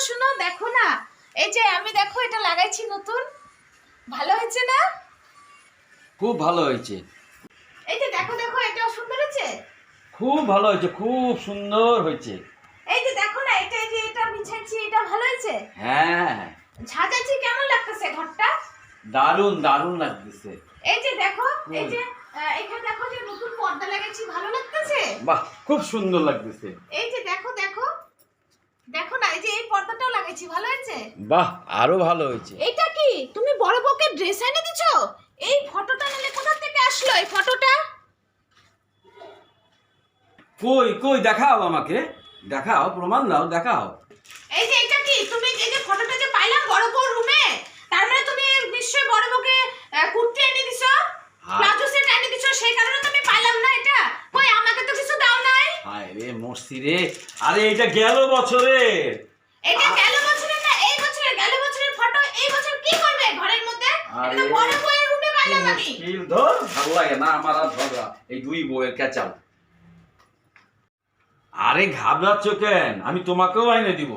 শুনো দেখো না, এই যে আমি দেখো এটা লাগাইছি নতুন, ভালো হয়েছে না? খুব ভালো হয়েছে। এই যে দেখো দেখো এটা সুন্দর হয়েছে। খুব ভালো হয়েছে, খুব সুন্দর হয়েছে। এই যে দেখো না, এটা এই যে এটা বিছাইছি, এটা ভালো হয়েছে। হ্যাঁ, সাজাইছি, কেমন লাগতেছে ঘরটা? দারুণ দারুণ লাগতেছে। এই যে দেখো, এই যে এখানে দেখো যে নতুন পর্দা লাগাইছি, ভালো লাগতেছে। বাহ, খুব সুন্দর লাগতেছে। এই যে দেখো দেখো দেখো না, এই যে এই পর্দাটাও লাগাইছি, ভালো হয়েছে। বাহ, আরো ভালো হয়েছে। এটা কি তুমি বড় বউকে ড্রেস এনে দিছো? এই ফটোটা নিলে কোথা থেকে আসলো এই ফটোটা? কই কই দেখাও, আমাকে দেখাও, প্রমাণ দাও, দেখাও। এই যে এটা কি তুমি এই যে ফটোটা যে পাইলাম বড় বউর রুমে, তার মানে তুমি নিশ্চয়ই বড় বউকে কুর্তি এনে দিছো, প্লাজো সেট এনে দিছো, সেই কারণে তুমি পাইলাম না এটা। কই আমাকে তো কিছু দাও নাই। হায় রে মরছি রে। আরে এটা গেল বছরের। এটা গেল বছরের না এই বছরের, গেল বছরের ফটো এই বছর কি করবে ঘরের মধ্যে? এটা তো বড় বউয়ের রুমে পাইলাম আমি। মুশকিল ধর, ভালো লাগে না আমার আর ঝগড়া, এই দুই বউয়ের ক্যাচাল। আরে ঘাবড়াচ্ছ কেন? আমি তোমাকেও এনে দিব।